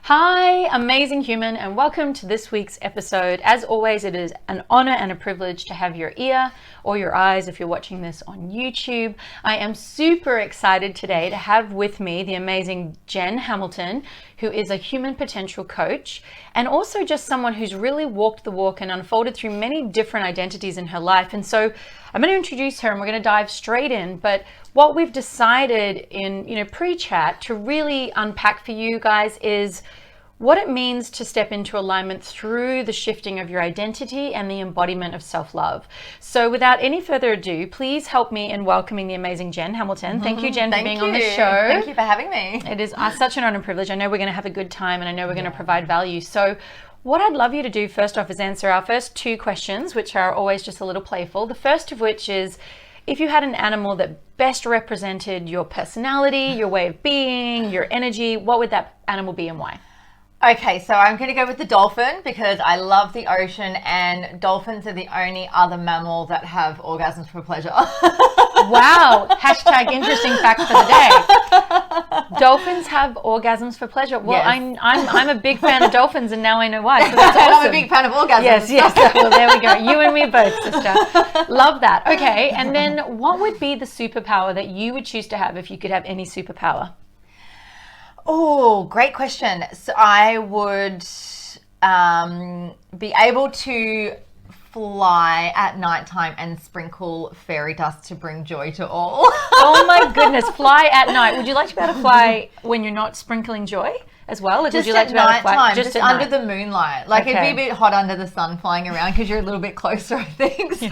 Hi, amazing human, and welcome to this week's episode. As always, it is an honor and a privilege to have your ear or your eyes if you're watching this on YouTube. I am super excited today to have with me the amazing Jen Hamilton, who is a human potential coach and also just someone who's really walked the walk and unfolded through many different identities in her life. And so I'm going to introduce her and we're going to dive straight in. But what we've decided in, pre-chat to really unpack for you guys is what it means to step into alignment through the shifting of your identity and the embodiment of self-love. So without any further ado, please help me in welcoming the amazing Jen Hamilton. Thank you, Jen, for being on the show. Thank you for having me. It is such an honor and privilege. I know we're going to have a good time and I know we're going to provide value. So what I'd love you to do first off is answer our first two questions, which are always just a little playful. The first of which is, if you had an animal that best represented your personality, your way of being, your energy, what would that animal be and why? Okay, so I'm going to go with the dolphin because I love the ocean and dolphins are the only other mammal that have orgasms for pleasure. Wow. Hashtag interesting fact for the day. Dolphins have orgasms for pleasure. Well, yes. I'm a big fan of dolphins and now I know why. So that's awesome. I'm a big fan of orgasms. Yes. Well, there we go. You and me both, sister. Love that. Okay, and then what would be the superpower that you would choose to have if you could have any superpower? Oh, great question. So I would be able to fly at nighttime and sprinkle fairy dust to bring joy to all. Oh my goodness, fly at night. Would you like to be able to fly when you're not sprinkling joy as well? Or just would you like to be able to fly just under the moonlight? Like it'd be a bit hot under the sun flying around because you're a little bit closer, I think. So.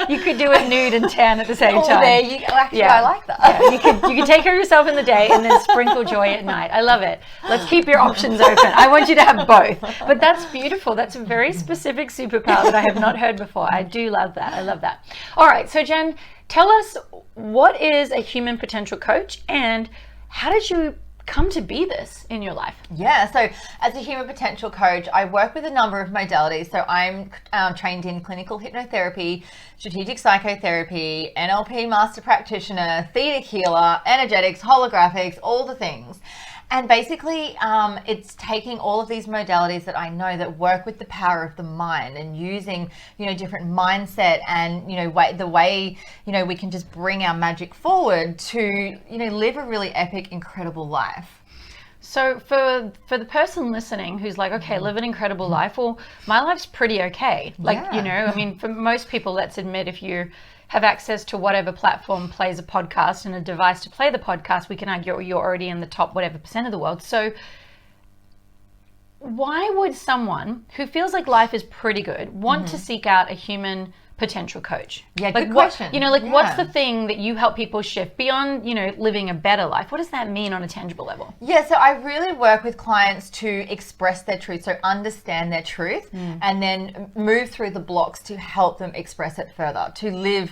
You could do it nude and tan at the same time. There you go. Actually, I like that. Yeah, you could take care of yourself in the day and then sprinkle joy at night. I love it. Let's keep your options open. I want you to have both. But that's beautiful. That's a very specific superpower that I have not heard before. I do love that. I love that. All right. So Jen, tell us, what is a human potential coach and how did you come to be this in your life? Yeah, so as a human potential coach, I work with a number of modalities. So I'm trained in clinical hypnotherapy, strategic psychotherapy, NLP master practitioner, theta healer, energetics, holographics, all the things. And basically, it's taking all of these modalities that I know that work with the power of the mind and using, different mindset and, the way, we can just bring our magic forward to, live a really epic, incredible life. So for the person listening who's like, okay, live an incredible life. Well, my life's pretty okay. For most people, let's admit, if you have access to whatever platform plays a podcast and a device to play the podcast, we can argue you're already in the top whatever percent of the world. So why would someone who feels like life is pretty good want to seek out a human potential coach? Yeah, good question. What's the thing that you help people shift beyond, living a better life? What does that mean on a tangible level? Yeah, so I really work with clients to express their truth, so understand their truth and then move through the blocks to help them express it further, to live,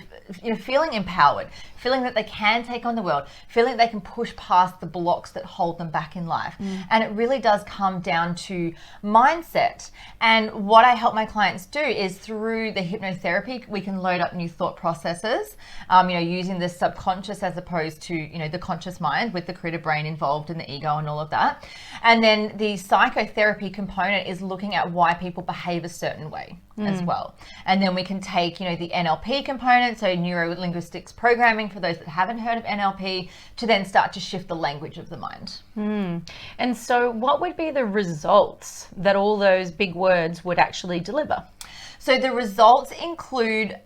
feeling empowered, feeling that they can take on the world, feeling that they can push past the blocks that hold them back in life. And it really does come down to mindset. And what I help my clients do is through the hypnotherapy, we can load up new thought processes, using the subconscious as opposed to, the conscious mind with the critter brain involved and the ego and all of that. And then the psychotherapy component is looking at why people behave a certain way as well. And then we can take, the NLP component, so neuro-linguistics programming for those that haven't heard of NLP, to then start to shift the language of the mind. And so what would be the results that all those big words would actually deliver? So the results include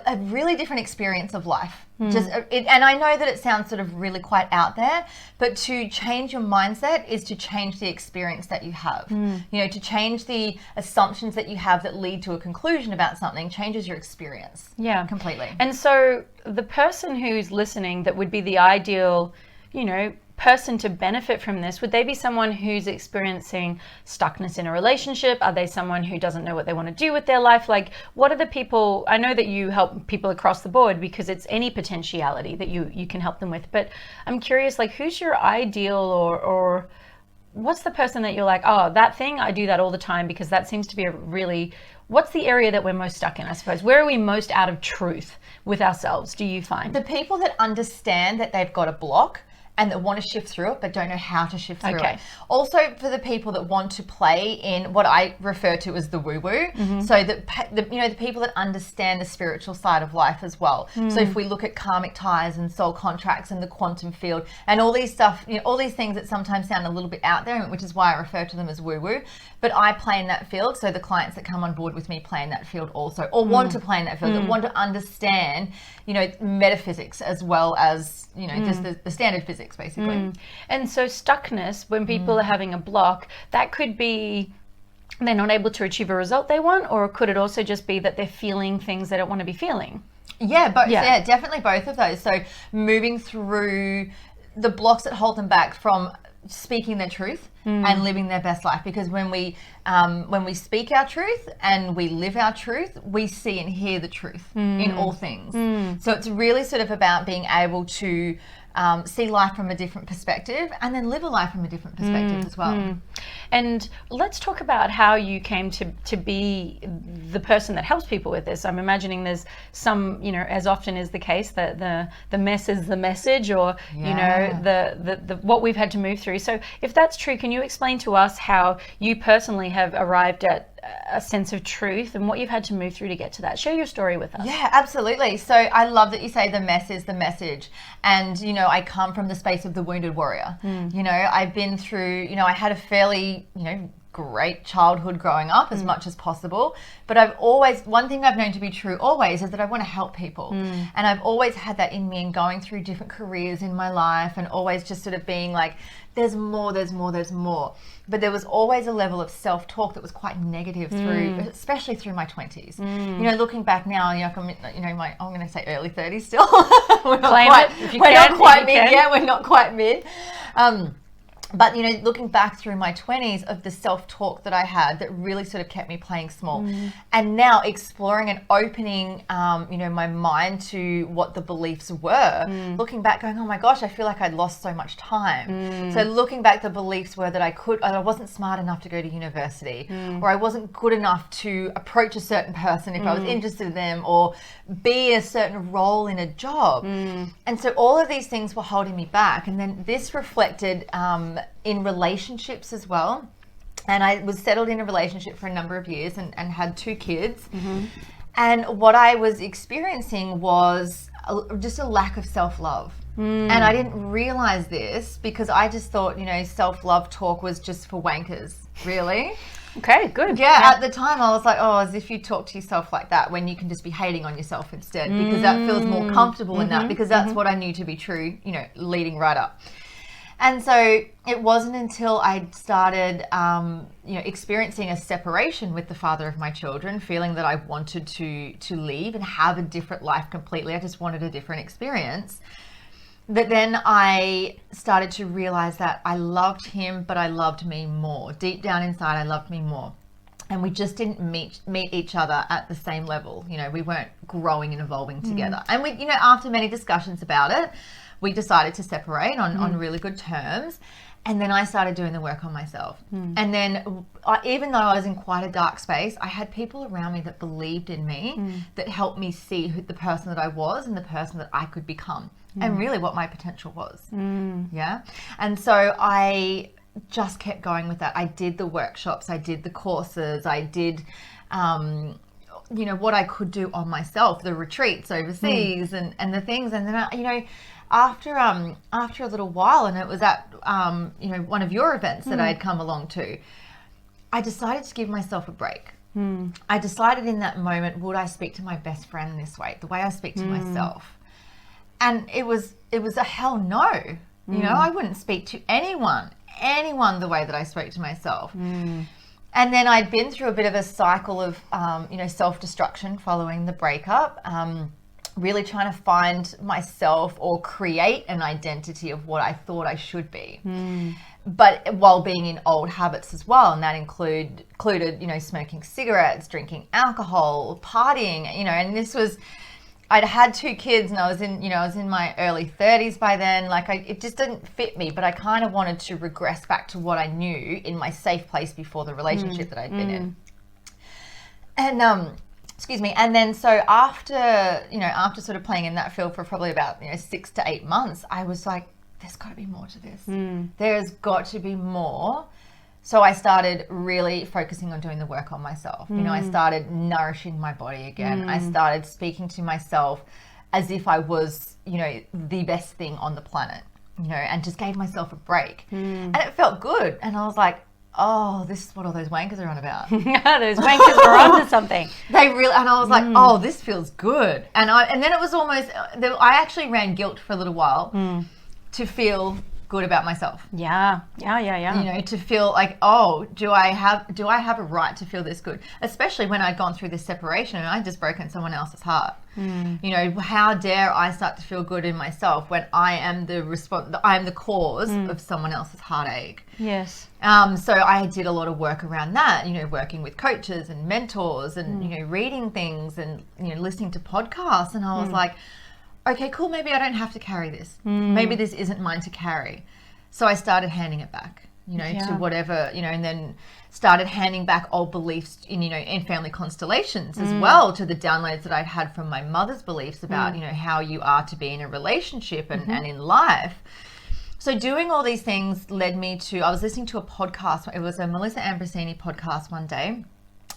a really different experience of life. And I know that it sounds sort of really quite out there, but to change your mindset is to change the experience that you have. To change the assumptions that you have that lead to a conclusion about something changes your experience. Yeah, completely. And so the person who's listening that would be the ideal, person to benefit from this, would they be someone who's experiencing stuckness in a relationship? Are they someone who doesn't know what they want to do with their life? Like, what are the people? I know that you help people across the board because it's any potentiality that you can help them with, but I'm curious, like, who's your ideal or what's the person that you're like, oh, that thing, I do that all the time because that seems to be a really, what's the area that we're most stuck in, I suppose? Where are we most out of truth with ourselves, do you find? The people that understand that they've got a block and that want to shift through it but don't know how to shift through Okay. it. Also, for the people that want to play in what I refer to as the woo-woo, so that the people that understand the spiritual side of life as well. So if we look at karmic ties and soul contracts and the quantum field and all these stuff, all these things that sometimes sound a little bit out there, which is why I refer to them as woo-woo, but I play in that field. So the clients that come on board with me play in that field also, or want to play in that field, that want to understand, metaphysics as well as, just the standard physics, basically. And so stuckness, when people are having a block, that could be they're not able to achieve a result they want, or could it also just be that they're feeling things they don't want to be feeling? Yeah, definitely both of those. So moving through the blocks that hold them back from speaking their truth and living their best life, because when we speak our truth and we live our truth, we see and hear the truth in all things. So it's really sort of about being able to see life from a different perspective and then live a life from a different perspective as well. And let's talk about how you came to be the person that helps people with this. I'm imagining there's some, as often is the case, that the mess is the message, or the what we've had to move through. So if that's true, can you explain to us how you personally have arrived at a sense of truth and what you've had to move through to get to that? Share your story with us. Yeah, absolutely. So I love that you say the mess is the message. And, I come from the space of the wounded warrior. I've been through, I had a fairly, great childhood growing up as much as possible. But one thing I've known to be true always is that I want to help people. And I've always had that in me, and going through different careers in my life and always just sort of being like, there's more. But there was always a level of self-talk that was quite negative through, especially through my 20s. Looking back now, I'm going to say early 30s still. We're not quite mid. But, looking back through my 20s of the self-talk that I had that really sort of kept me playing small. And now exploring and opening, my mind to what the beliefs were. Looking back going, oh my gosh, I feel like I'd lost so much time. So looking back, the beliefs were that I wasn't smart enough to go to university, or I wasn't good enough to approach a certain person if I was interested in them, or be a certain role in a job. And so all of these things were holding me back. And then this reflected in relationships as well. And I was settled in a relationship for a number of years and had 2 kids. And what I was experiencing was just a lack of self-love. And I didn't realize this because I just thought, self-love talk was just for wankers, really. Okay, good. Yeah, at the time I was like, as if you talk to yourself like that when you can just be hating on yourself instead, because that feels more comfortable in that, because that's what I knew to be true, leading right up. And so it wasn't until I started, experiencing a separation with the father of my children, feeling that I wanted to leave and have a different life completely. I just wanted a different experience. But then I started to realize that I loved him, but I loved me more. Deep down inside, I loved me more. And we just didn't meet each other at the same level. We weren't growing and evolving together. And we, after many discussions about it, we decided to separate on really good terms. And then I started doing the work on myself. And then even though I was in quite a dark space, I had people around me that believed in me, that helped me see the person that I was and the person that I could become, and really what my potential was. Yeah. And so I just kept going with that. I did the workshops, I did the courses, I did what I could do on myself, the retreats overseas and the things. And then after a little while, and it was at one of your events that I had come along to, I decided to give myself a break. I decided in that moment, would I speak to my best friend this way, the way I speak to myself? And it was a hell no. I wouldn't speak to anyone the way that I spoke to myself. And then I'd been through a bit of a cycle of self-destruction following the breakup. Really trying to find myself or create an identity of what I thought I should be. But while being in old habits as well, and that included, smoking cigarettes, drinking alcohol, partying, and this was, I'd had 2 kids and I was in my early 30s by then. It just didn't fit me, but I kind of wanted to regress back to what I knew in my safe place before the relationship that I'd been in. And, and then so after sort of playing in that field for probably about 6 to 8 months, I was like, there's got to be more to this. There's got to be more. So I started really focusing on doing the work on myself. You know, I started nourishing my body again. I started speaking to myself as if I was, you know, the best thing on the planet, you know, and just gave myself a break. And it felt good. And I was like, oh, this is what all those wankers are on about. Those wankers are onto something. They really, and I was like, oh, this feels good. And then it was almost, I actually ran guilt for a little while to feel good about myself. Yeah. You know, to feel like, oh, do I have a right to feel this good? Especially when I'd gone through this separation and I'd just broken someone else's heart. You know, how dare I start to feel good in myself when I am the cause of someone else's heartache. Yes. So I did a lot of work around that, you know, working with coaches and mentors and, you know, reading things and, you know, listening to podcasts. And I was like, okay, cool, maybe I don't have to carry this. Maybe this isn't mine to carry. So I started handing it back, you know, to whatever, you know, and then started handing back old beliefs in, you know, in family constellations as well, to the downloads that I'd had from my mother's beliefs about, you know, how you are to be in a relationship and in life. So doing all these things led me to, I was listening to a podcast. It was a Melissa Ambrosini podcast one day,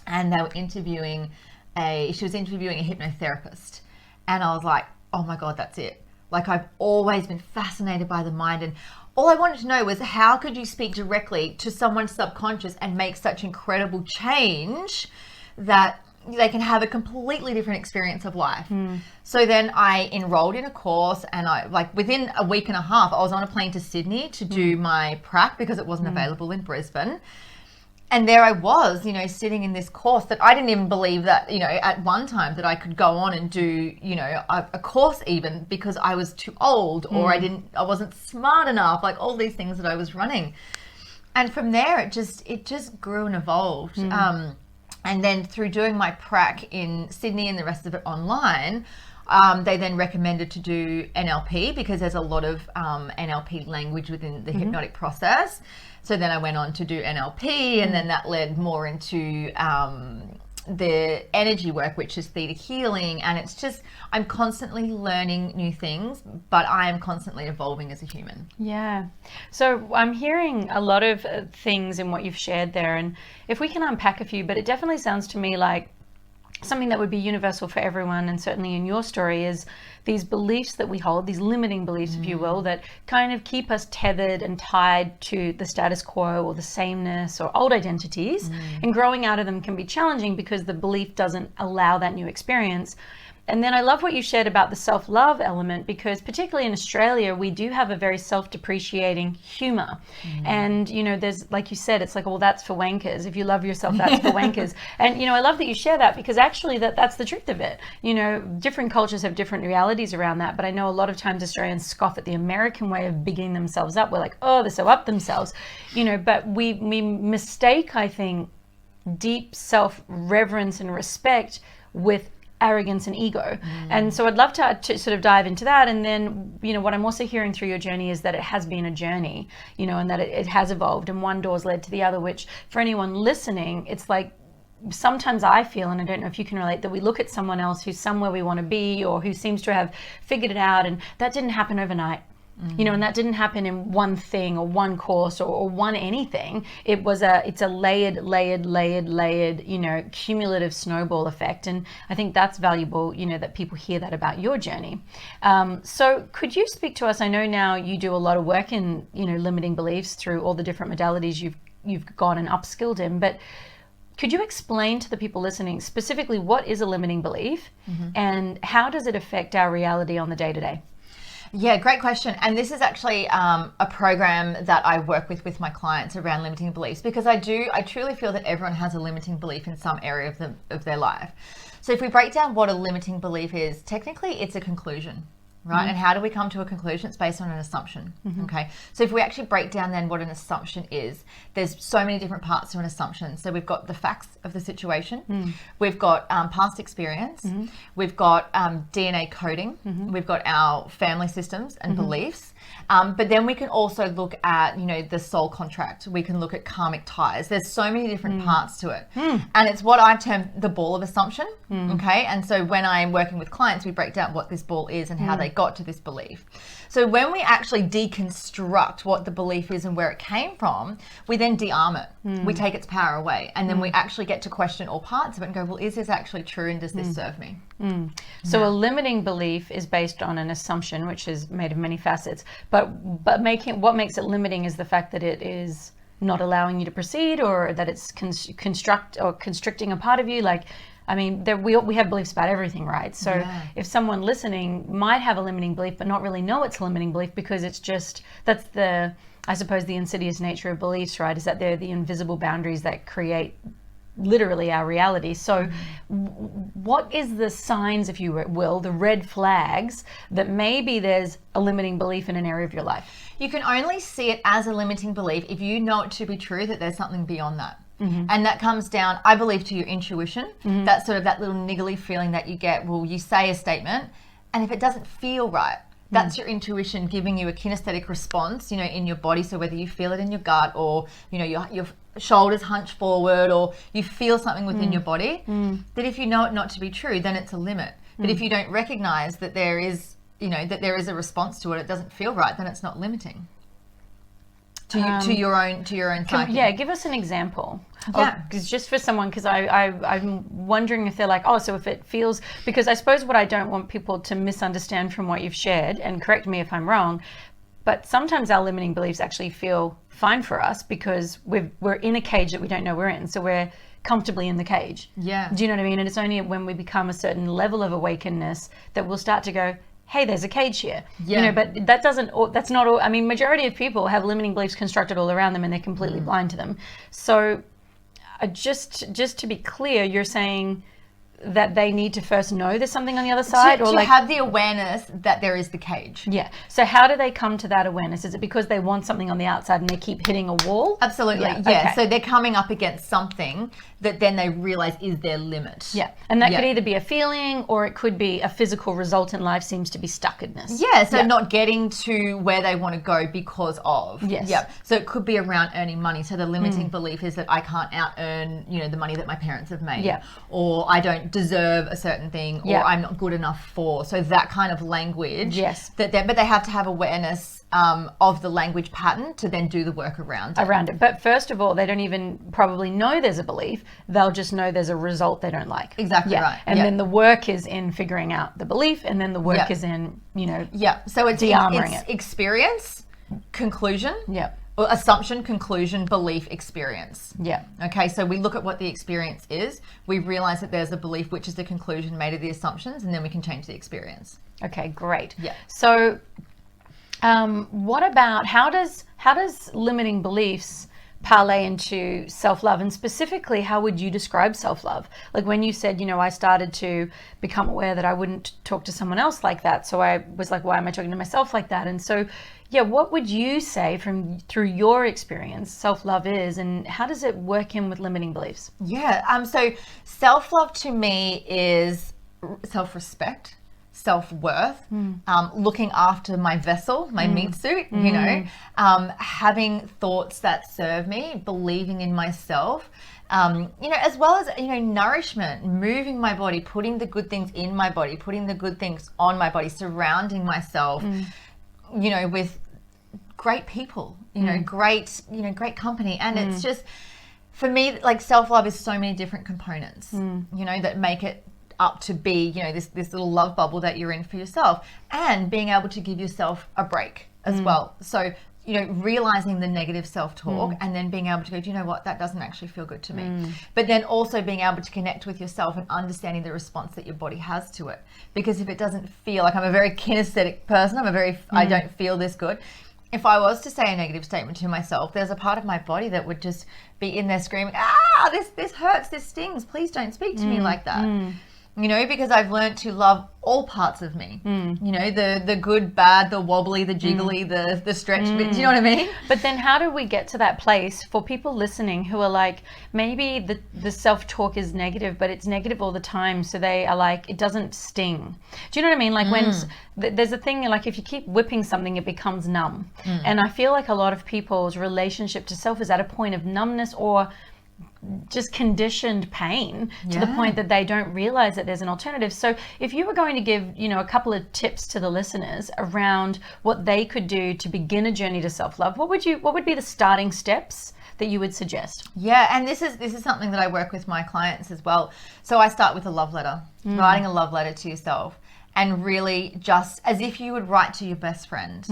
and they were interviewing she was interviewing a hypnotherapist. And I was like, oh my God, that's it. Like, I've always been fascinated by the mind, and all I wanted to know was, how could you speak directly to someone's subconscious and make such incredible change that they can have a completely different experience of life? So then I enrolled in a course, and I, like, within a week and a half, I was on a plane to Sydney to do my prac because it wasn't available in Brisbane. And there I was, you know, sitting in this course that I didn't even believe that, you know, at one time that I could go on and do, you know, a course even, because I was too old or I wasn't smart enough, like all these things that I was running. And from there, it just grew and evolved. And then through doing my prac in Sydney and the rest of it online, they then recommended to do NLP, because there's a lot of NLP language within the hypnotic process. So then I went on to do NLP, and then that led more into the energy work, which is theta healing. And it's just, I'm constantly learning new things, but I am constantly evolving as a human. Yeah. So I'm hearing a lot of things in what you've shared there. And if we can unpack a few, but it definitely sounds to me like something that would be universal for everyone, and certainly in your story, is these beliefs that we hold, these limiting beliefs, if you will, that kind of keep us tethered and tied to the status quo or the sameness or old identities. And growing out of them can be challenging because the belief doesn't allow that new experience. And then I love what you shared about the self-love element, because particularly in Australia, we do have a very self-depreciating humor. And, you know, there's, like you said, it's like, well, that's for wankers. If you love yourself, that's for wankers. And, you know, I love that you share that, because actually that's the truth of it. You know, different cultures have different realities around that. But I know a lot of times Australians scoff at the American way of bigging themselves up. We're like, oh, they're so up themselves, you know, but we mistake, I think, deep self-reverence and respect with arrogance and ego. And so I'd love to sort of dive into that. And then, you know, what I'm also hearing through your journey is that it has been a journey, you know, and that it has evolved, and one door's led to the other, which for anyone listening, it's like, sometimes I feel, and I don't know if you can relate, that we look at someone else who's somewhere we want to be, or who seems to have figured it out, and that didn't happen overnight. You know, and that didn't happen in one thing or one course or one anything. It's a layered, you know, cumulative snowball effect. And I think that's valuable, you know, that people hear that about your journey. So could you speak to us? I know now you do a lot of work in, you know, limiting beliefs through all the different modalities you've gone and upskilled in, but could you explain to the people listening specifically what is a limiting belief and how does it affect our reality on the day-to-day? Yeah, great question. And this is actually a program that I work with my clients around limiting beliefs, because I truly feel that everyone has a limiting belief in some area of their life. So if we break down what a limiting belief is, technically it's a conclusion, right? And how do we come to a conclusion? It's based on an assumption, okay? So if we actually break down then what an assumption is, there's so many different parts to an assumption. So we've got the facts of the situation, we've got past experience, we've got DNA coding, we've got our family systems and beliefs, But then we can also look at, the soul contract. We can look at karmic ties. There's so many different parts to it. And it's what I term the ball of assumption. Okay. And so when I'm working with clients, we break down what this ball is and how they got to this belief. So when we actually deconstruct what the belief is and where it came from, we then de-arm it. We take its power away. And then we actually get to question all parts of it and go, well, is this actually true and does this serve me? So a limiting belief is based on an assumption, which is made of many facets. But what makes it limiting is the fact that it is not allowing you to proceed, or that it's constricting a part of you. Like, I mean, we have beliefs about everything, right? So if someone listening might have a limiting belief but not really know it's a limiting belief, because it's just, I suppose the insidious nature of beliefs, right, is that they're the invisible boundaries that create literally our reality. So what is the signs, if you will, the red flags that maybe there's a limiting belief in an area of your life? You can only see it as a limiting belief if you know it to be true that there's something beyond that. And that comes down, I believe, to your intuition. That's sort of that little niggly feeling that you get. Well, you say a statement, and if it doesn't feel right, that's your intuition giving you a kinesthetic response, in your body. So whether you feel it in your gut, or, your shoulders hunch forward, or you feel something within your body, that if you know it not to be true, then it's a limit. But if you don't recognize that there is, that there is a response to it, it doesn't feel right, then it's not limiting. To your own psyche. Give us an example. Yeah. Because just for someone, because I'm wondering if they're like, oh, so if it feels, because I suppose what I don't want people to misunderstand from what you've shared, and correct me if I'm wrong, but sometimes our limiting beliefs actually feel fine for us because we're in a cage that we don't know we're in. So we're comfortably in the cage. Yeah. Do you know what I mean? And it's only when we become a certain level of awakeness that we'll start to go, hey, there's a cage here. Yeah. But that's not all. I mean, majority of people have limiting beliefs constructed all around them and they're completely blind to them. So just to be clear, you're saying that they need to first know there's something on the other side, to have the awareness that there is the cage. Yeah. So how do they come to that awareness? Is it because they want something on the outside and they keep hitting a wall? Absolutely. Yeah. Okay. So they're coming up against something that then they realize is their limit. Yeah. And that could either be a feeling or it could be a physical result in life seems to be stuckedness. Yeah. So not getting to where they want to go because of. Yes. Yeah. So it could be around earning money. So the limiting belief is that I can't out earn, the money that my parents have made. Yeah. Or I don't deserve a certain thing, or I'm not good enough for. So that kind of language. Yes. But they have to have awareness of the language pattern to then do the work around it. But first of all, they don't even probably know there's a belief. They'll just know there's a result they don't like. Exactly right. And then the work is in figuring out the belief, and then the work is in, So it's de-armoring it. Experience, conclusion. Yeah. Well, assumption, conclusion, belief, experience. Yeah. Okay, so we look at what the experience is. We realize that there's a belief, which is the conclusion made of the assumptions, and then we can change the experience. Okay, great. Yeah. So what about, how does limiting beliefs parlay into self-love? And specifically, how would you describe self-love? Like when you said, I started to become aware that I wouldn't talk to someone else like that. So I was like, why am I talking to myself like that? And so, what would you say through your experience self-love is, and how does it work in with limiting beliefs? Yeah. So self-love to me is self-respect, self-worth, looking after my vessel, my meat suit, having thoughts that serve me, believing in myself, as well as, nourishment, moving my body, putting the good things in my body, putting the good things on my body, surrounding myself, with great people, great company. And it's just, for me, like self-love is so many different components, that make it up to be, this little love bubble that you're in for yourself, and being able to give yourself a break as well. So, realizing the negative self-talk and then being able to go, do you know what, that doesn't actually feel good to me. But then also being able to connect with yourself and understanding the response that your body has to it. Because if it doesn't feel, like I'm a very kinesthetic person, I don't feel this good. If I was to say a negative statement to myself, there's a part of my body that would just be in there screaming, this hurts, this stings, please don't speak to me like that. you know, because I've learned to love all parts of me. You know, the good, bad, the wobbly, the jiggly, the stretch. Do you know what I mean? But then how do we get to that place for people listening who are like, maybe the self-talk is negative, but it's negative all the time. So they are like, it doesn't sting. Do you know what I mean? Like when there's a thing, like if you keep whipping something, it becomes numb. And I feel like a lot of people's relationship to self is at a point of numbness or just conditioned pain to the point that they don't realize that there's an alternative. So if you were going to give, you know, a couple of tips to the listeners around what they could do to begin a journey to self-love, what would be the starting steps that you would suggest? Yeah, and this is something that I work with my clients as well. So I start with a love letter, writing a love letter to yourself. And really just as if you would write to your best friend.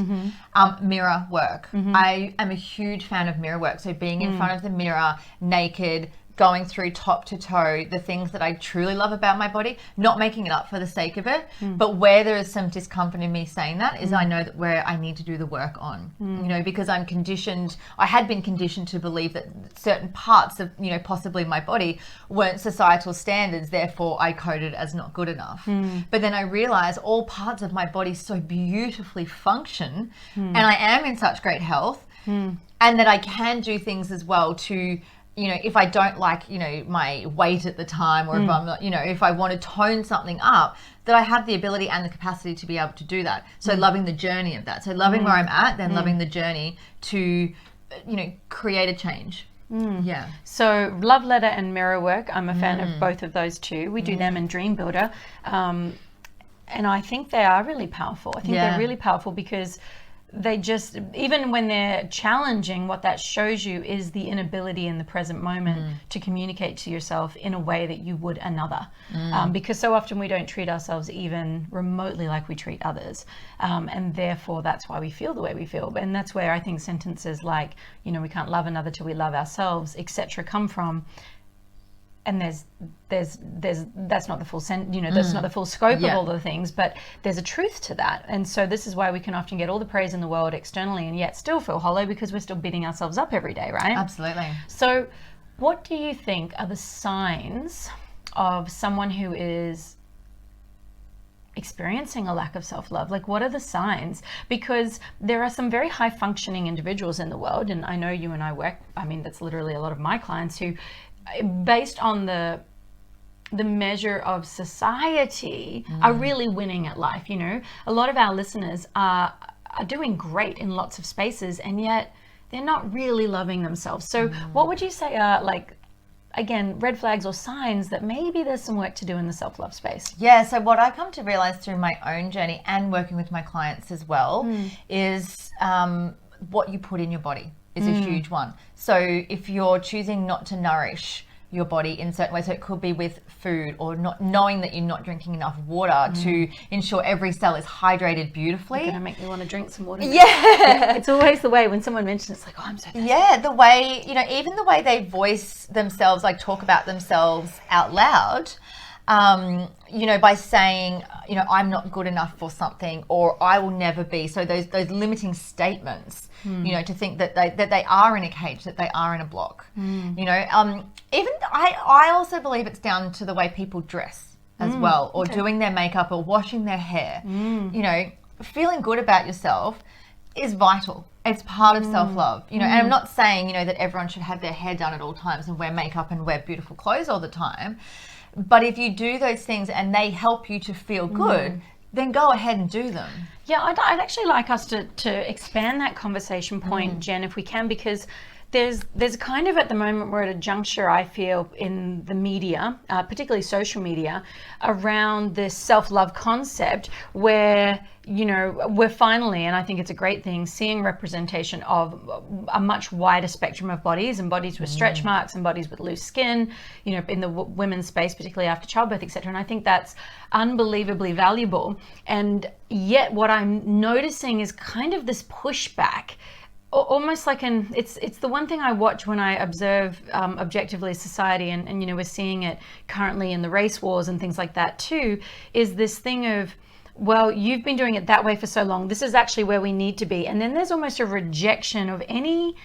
Mirror work. I am a huge fan of mirror work. So being in front of the mirror, naked, going through top to toe, the things that I truly love about my body, not making it up for the sake of it, but where there is some discomfort in me saying that is I know that where I need to do the work on, you know, because I had been conditioned to believe that certain parts of, you know, possibly my body weren't societal standards, therefore I coded as not good enough. But then I realized all parts of my body so beautifully function and I am in such great health and that I can do things as well to, you know, if I don't like, you know, my weight at the time, or if I'm not, you know, if I want to tone something up, that I have the ability and the capacity to be able to do that. So loving the journey of that. So loving where I'm at, then loving the journey to, you know, create a change. Yeah. So love letter and mirror work, I'm a fan of both of those too. We do them in Dream Builder. And I think they are really powerful. I think they're really powerful because they just, even when they're challenging, what that shows you is the inability in the present moment to communicate to yourself in a way that you would another. Because so often we don't treat ourselves even remotely like we treat others. And therefore that's why we feel the way we feel. And that's where I think sentences like, you know, we can't love another till we love ourselves, etc. come from. And there's that's not the full that's not the full scope of all the things, but there's a truth to that. And so this is why we can often get all the praise in the world externally and yet still feel hollow because we're still beating ourselves up every day, right? Absolutely. So what do you think are the signs of someone who is experiencing a lack of self-love? Like, what are the signs? Because there are some very high functioning individuals in the world, and I know you and I work, I mean, that's literally a lot of my clients who, based on the measure of society, are really winning at life. You know, a lot of our listeners are doing great in lots of spaces, and yet they're not really loving themselves. So what would you say are, like, again, red flags or signs that maybe there's some work to do in the self-love space? Yeah, so what I come to realize through my own journey and working with my clients as well is what you put in your body is a huge one. So if you're choosing not to nourish your body in certain ways, so it could be with food or not knowing that you're not drinking enough water to ensure every cell is hydrated beautifully. It's gonna make me want to drink some water. Yeah. It's always the way when someone mentions it's like, oh, I'm so thirsty. Yeah, the way, you know, even the way they voice themselves, like talk about themselves out loud, you know, by saying, you know, I'm not good enough for something, or I will never be. So those limiting statements, you know, to think that they are in a cage, that they are in a block. You know, even I also believe it's down to the way people dress as well, or doing their makeup or washing their hair. You know, feeling good about yourself is vital. It's part of self-love, you know, and I'm not saying, you know, that everyone should have their hair done at all times and wear makeup and wear beautiful clothes all the time. But if you do those things and they help you to feel good, then go ahead and do them. Yeah, I'd actually like us to expand that conversation point, Jen, if we can, because there's kind of, at the moment, we're at a juncture, I feel, in the media, particularly social media, around this self-love concept where, you know, we're finally, and I think it's a great thing, seeing representation of a much wider spectrum of bodies, and bodies with stretch marks and bodies with loose skin, you know, in the women's space, particularly after childbirth, etc. And I think that's unbelievably valuable. And yet what I'm noticing is kind of this pushback, almost like it's the one thing I watch when I observe objectively society, and you know, we're seeing it currently in the race wars and things like that too, is this thing of, well, you've been doing it that way for so long, this is actually where we need to be. And then there's almost a rejection of any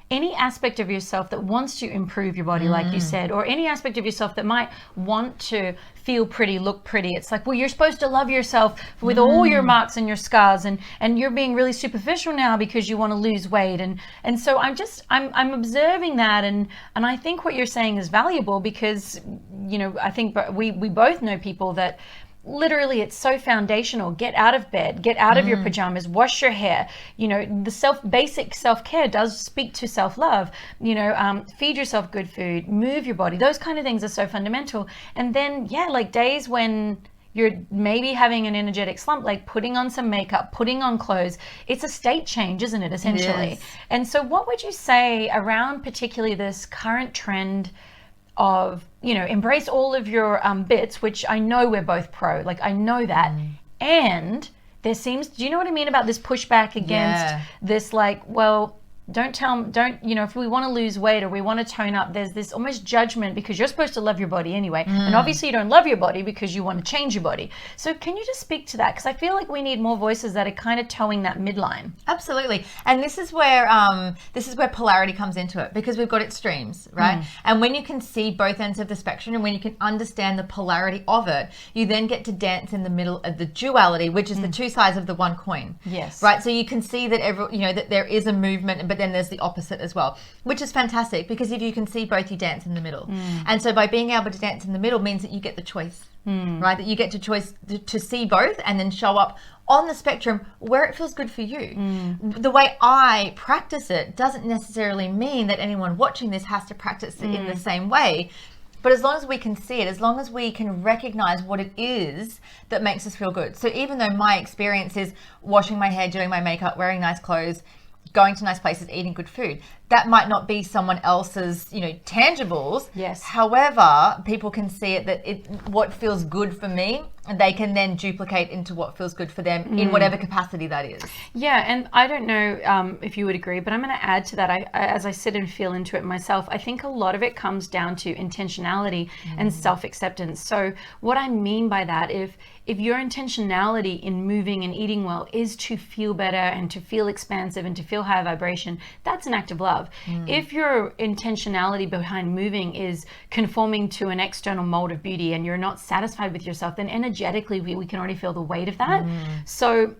any aspect of yourself that wants to improve your body, like you said, or any aspect of yourself that might want to feel pretty, look pretty. It's like, well, you're supposed to love yourself with all your marks and your scars, and you're being really superficial now because you want to lose weight. And so I'm observing that, and I think what you're saying is valuable because, you know, I think we both know people that literally it's so foundational. Get out of bed, get out of your pajamas, wash your hair. You know, the basic self-care does speak to self-love. You know, feed yourself good food, move your body. Those kind of things are so fundamental. And then, yeah, like days when you're maybe having an energetic slump, like putting on some makeup, putting on clothes, it's a state change, isn't it, essentially? It is. And so what would you say around particularly this current trend of, you know, embrace all of your bits, which I know we're both pro, like I know that. And there seems, do you know what I mean about this pushback against this, like, well, don't, you know, if we want to lose weight or we want to tone up, there's this almost judgment because you're supposed to love your body anyway. And obviously you don't love your body because you want to change your body. So can you just speak to that? Because I feel like we need more voices that are kind of towing that midline. Absolutely. And this is where polarity comes into it, because we've got extremes, right? And when you can see both ends of the spectrum and when you can understand the polarity of it, you then get to dance in the middle of the duality, which is the two sides of the one coin. Yes. Right. So you can see that that there is a movement, but then there's the opposite as well, which is fantastic, because if you can see both, you dance in the middle. And so by being able to dance in the middle means that you get the choice, right? That you get to choice to see both and then show up on the spectrum where it feels good for you. The way I practice it doesn't necessarily mean that anyone watching this has to practice it in the same way. But as long as we can see it, as long as we can recognize what it is that makes us feel good. So even though my experience is washing my hair, doing my makeup, wearing nice clothes, going to nice places, eating good food, that might not be someone else's, you know, tangibles. Yes. However, people can see it, that what feels good for me, and they can then duplicate into what feels good for them in whatever capacity that is. Yeah, and I don't know if you would agree, but I'm going to add to that. As I sit and feel into it myself, I think a lot of it comes down to intentionality and self-acceptance. So what I mean by that, if your intentionality in moving and eating well is to feel better and to feel expansive and to feel high vibration, that's an act of love. If your intentionality behind moving is conforming to an external mold of beauty and you're not satisfied with yourself, then energetically we can already feel the weight of that. So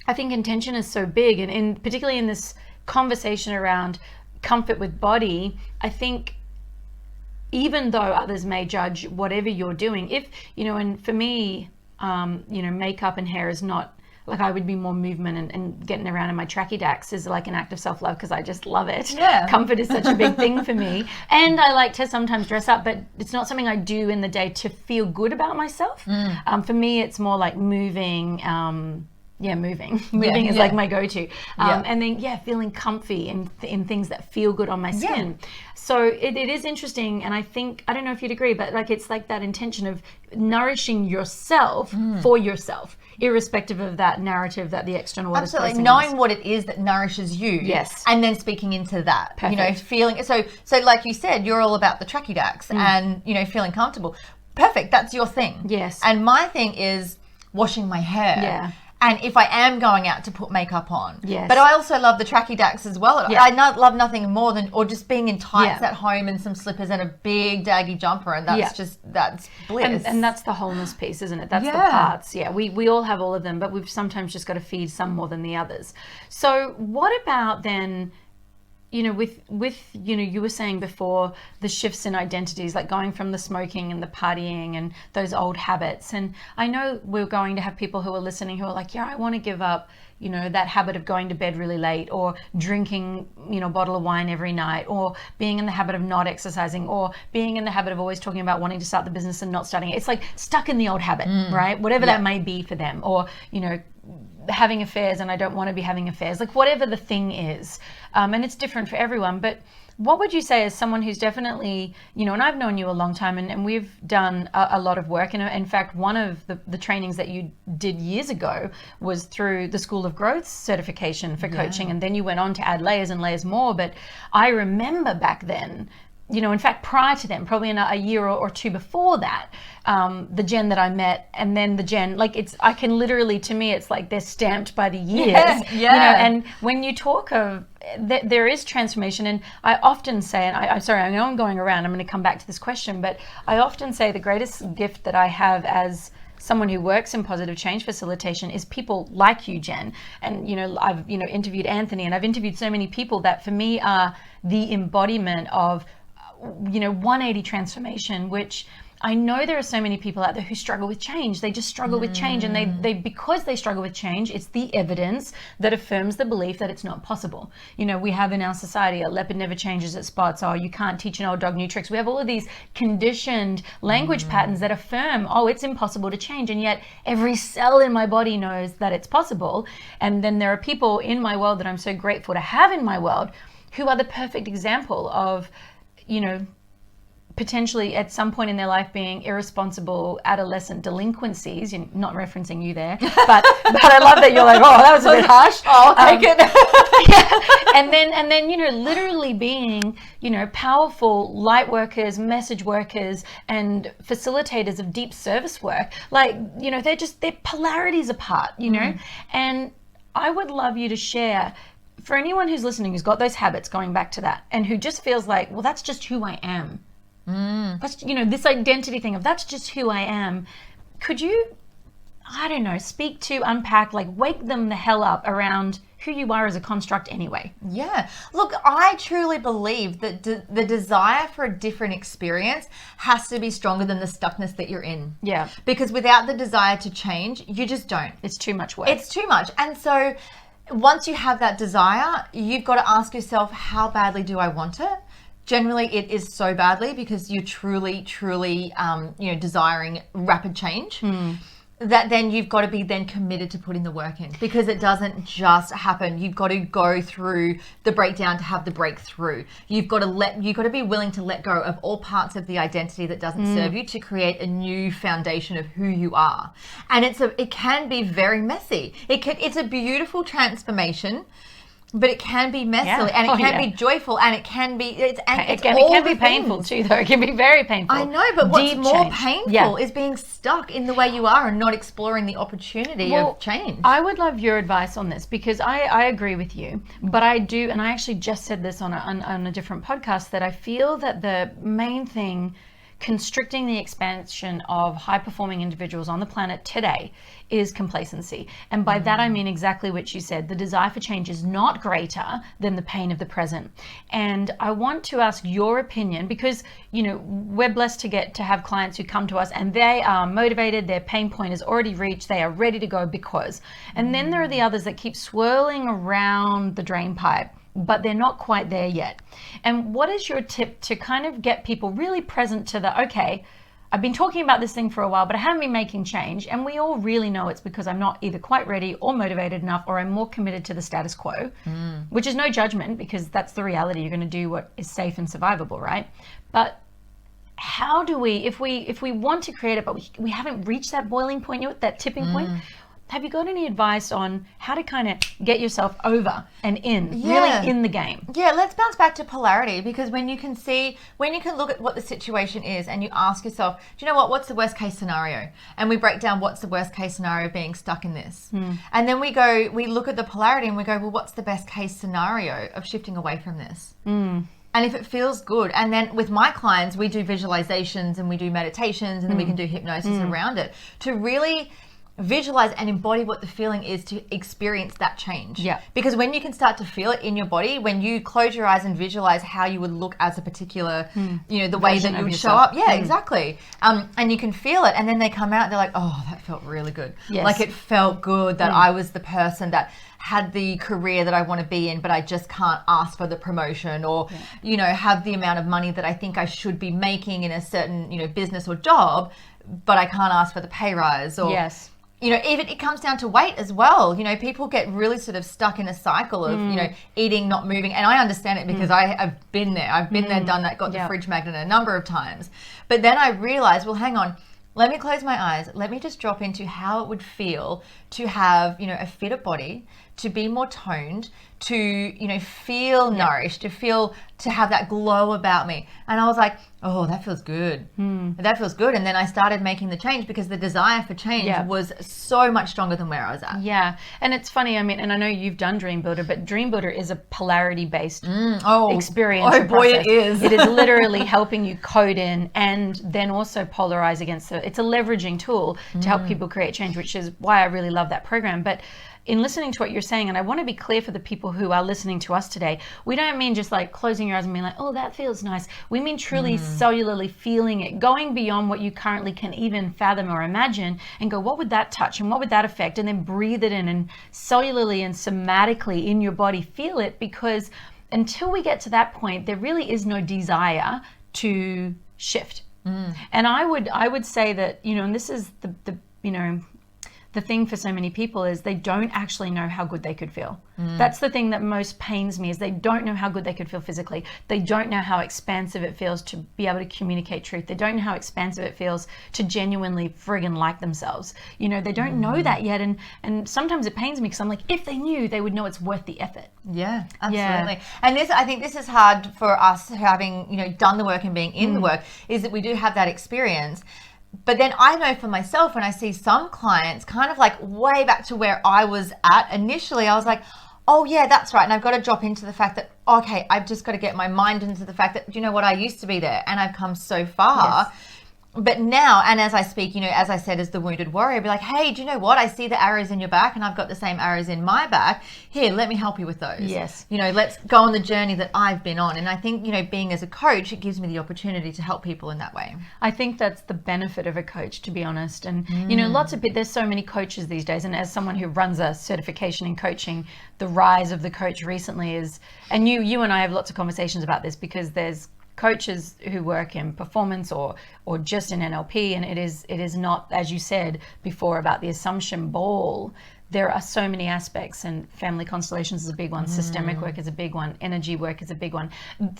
I think intention is so big, and particularly in this conversation around comfort with body, I think even though others may judge whatever you're doing, if, you know, and for me, you know, makeup and hair is not, like, I would be more movement and getting around in my tracky dacks is like an act of self-love because I just love it. Yeah. Comfort is such a big thing for me. And I like to sometimes dress up, but it's not something I do in the day to feel good about myself. For me, it's more like moving. Moving is like my go-to. And then, feeling comfy in things that feel good on my skin. So it is interesting. And I think, I don't know if you'd agree, but like, it's like that intention of nourishing yourself for yourself, irrespective of that narrative that the external world is placing. Knowing what it is that nourishes you. Yes. And then speaking into that. Perfect. You know, feeling, so like you said, you're all about the tracky dacks and, you know, feeling comfortable. Perfect. That's your thing. Yes. And my thing is washing my hair. Yeah. And if I am going out, to put makeup on. Yes. But I also love the tracky dacks as well. Yeah. I love nothing more than, or just being in tights at home and some slippers and a big daggy jumper. And that's bliss. And that's the wholeness piece, isn't it? That's the parts. Yeah, we all have all of them, but we've sometimes just got to feed some more than the others. So what about then, you know, with you know, you were saying before the shifts in identities, like going from the smoking and the partying and those old habits. And I know we're going to have people who are listening who are like, yeah, I want to give up, you know, that habit of going to bed really late, or drinking, you know, a bottle of wine every night, or being in the habit of not exercising, or being in the habit of always talking about wanting to start the business and not starting it. It's like stuck in the old habit, right? Whatever that may be for them, or, you know, having affairs and I don't want to be having affairs, like whatever the thing is. And it's different for everyone. But what would you say as someone who's definitely, you know, and I've known you a long time, and we've done a lot of work. And in fact, one of the trainings that you did years ago was through the School of Growth certification for coaching. And then you went on to add layers and layers more. But I remember back then, in fact, prior to them, probably in a year or two before that, the Jen that I met, and then the Jen, I can literally, to me, it's like they're stamped by the years. Yeah. And when you talk of, there is transformation, and I often say, and I know I'm going around, I'm going to come back to this question, but I often say the greatest gift that I have as someone who works in positive change facilitation is people like you, Jen. And, I've, interviewed Anthony, and I've interviewed so many people that for me are the embodiment of 180 transformation, which I know there are so many people out there who struggle with change. They just struggle with change, and they because they struggle with change, it's the evidence that affirms the belief that it's not possible. We have in our society, a leopard never changes its spots, or you can't teach an old dog new tricks. We have all of these conditioned language patterns that affirm, it's impossible to change, and yet every cell in my body knows that it's possible. And then there are people in my world that I'm so grateful to have in my world who are the perfect example of potentially at some point in their life being irresponsible adolescent delinquencies. You're not referencing you there, but I love that you're like, that was a bit harsh. I'll take it. Yeah. And then literally being powerful light workers, message workers, and facilitators of deep service work. They're polarities apart. And I would love you to share. For anyone who's listening, who's got those habits, going back to that, and who just feels like, well, that's just who I am. That's, this identity thing of that's just who I am. Could you, speak to, unpack, wake them the hell up around who you are as a construct anyway? Yeah. Look, I truly believe that the desire for a different experience has to be stronger than the stuckness that you're in. Yeah. Because without the desire to change, you just don't. It's too much work. It's too much. And so once you have that desire, you've got to ask yourself, how badly do I want it? Generally, it is so badly because you're truly, desiring rapid change. That then you've got to be then committed to putting the work in, because it doesn't just happen. You've got to go through the breakdown to have the breakthrough. You've got to be willing to let go of all parts of the identity that doesn't serve you to create a new foundation of who you are. And it can be very messy. It's a beautiful transformation, but it can be messy, and it can be joyful, and it can be it can be painful too, though. It can be very painful. I know, but what's Deep more change. painful is being stuck in the way you are and not exploring the opportunity of change. I would love your advice on this, because I agree with you, but I do, and I actually just said this on a different podcast, that I feel that the main thing constricting the expansion of high-performing individuals on the planet today is complacency. And by that I mean exactly what you said. The desire for change is not greater than the pain of the present. And I want to ask your opinion, because we're blessed to have clients who come to us and they are motivated, their pain point is already reached, they are ready to go because. And then there are the others that keep swirling around the drain pipe, but they're not quite there yet. And what is your tip to kind of get people really present to okay, I've been talking about this thing for a while, but I haven't been making change, and we all really know it's because I'm not either quite ready or motivated enough, or I'm more committed to the status quo, which is no judgment, because that's the reality. You're going to do what is safe and survivable, right? But how do we, if we want to create it, but we haven't reached that boiling point, that tipping point, have you got any advice on how to kind of get yourself over and really in the game? Yeah, let's bounce back to polarity, because when you can look at what the situation is and you ask yourself, do you know what's the worst case scenario? And we break down what's the worst case scenario of being stuck in this. And then we look at the polarity and we go, well, what's the best case scenario of shifting away from this? And if it feels good, and then with my clients, we do visualizations and we do meditations, and then we can do hypnosis around it to really visualize and embody what the feeling is to experience that change. Yeah. Because when you can start to feel it in your body, when you close your eyes and visualize how you would look as a particular, the way that you would show up. Yeah, exactly. And you can feel it, and then they come out and they're like, oh, that felt really good. Yes. Like it felt good that I was the person that had the career that I want to be in, but I just can't ask for the promotion, or, have the amount of money that I think I should be making in a certain, business or job, but I can't ask for the pay rise. Or, yes. Even it comes down to weight as well. People get really sort of stuck in a cycle of, eating, not moving. And I understand it because I've been there. I've been there, done that, got the fridge magnet a number of times. But then I realized, well, hang on, let me close my eyes. Let me just drop into how it would feel to have, a fitter body, to be more toned, to, you know, feel nourished, to have that glow about me. And I was like, oh, that feels good. That feels good. And then I started making the change because the desire for change was so much stronger than where I was at. Yeah. And it's funny, I mean, and I know you've done Dream Builder, but Dream Builder is a polarity-based experience. Oh boy, it is. It is literally helping you code in and then also polarize against it's a leveraging tool to help people create change, which is why I really love that program. But in listening to what you're saying, and I want to be clear for the people who are listening to us today, we don't mean just like closing your eyes and being like, oh, that feels nice. We mean truly cellularly feeling it, going beyond what you currently can even fathom or imagine, and go, what would that touch and what would that affect? And then breathe it in and cellularly and somatically in your body feel it, because until we get to that point, there really is no desire to shift. And I would say that, you know, and this is the you know, the thing for so many people is they don't actually know how good they could feel. That's the thing that most pains me, is they don't know how good they could feel physically. They don't know how expansive it feels to be able to communicate truth. They don't know how expansive it feels to genuinely friggin' like themselves. You know, they don't know that yet. And sometimes it pains me because I'm like, if they knew, they would know it's worth the effort. Yeah, absolutely. And I think this is hard for us, having, you know, done the work and being in the work, is that we do have that experience. But then I know for myself, when I see some clients kind of like way back to where I was at initially, I was like, oh yeah, that's right. And I've got to drop into the fact that, okay, I've just got to get my mind into the fact that, you know what, I used to be there and I've come so far. Yes. But now, and as I speak, you know, as I said, as the wounded warrior, I'd be like, hey, do you know what? I see the arrows in your back and I've got the same arrows in my back. Here, let me help you with those. Yes. You know, let's go on the journey that I've been on. And I think, you know, being as a coach, it gives me the opportunity to help people in that way. I think that's the benefit of a coach, to be honest. And, you know, there's so many coaches these days. And as someone who runs a certification in coaching, the rise of the coach recently is, and you and I have lots of conversations about this, because there's coaches who work in performance or just in NLP, and it is not, as you said before, about the assumption ball. There are so many aspects, and family constellations is a big one, systemic work is a big one, energy work is a big one.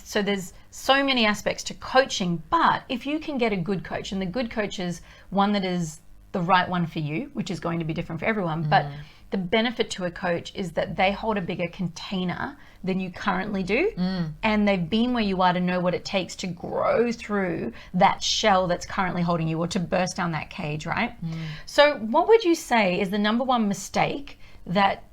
So there's so many aspects to coaching, but if you can get a good coach, and the good coach is one that is the right one for you, which is going to be different for everyone, but the benefit to a coach is that they hold a bigger container than you currently do. And they've been where you are to know what it takes to grow through that shell that's currently holding you, or to burst down that cage, right? So what would you say is the number one mistake that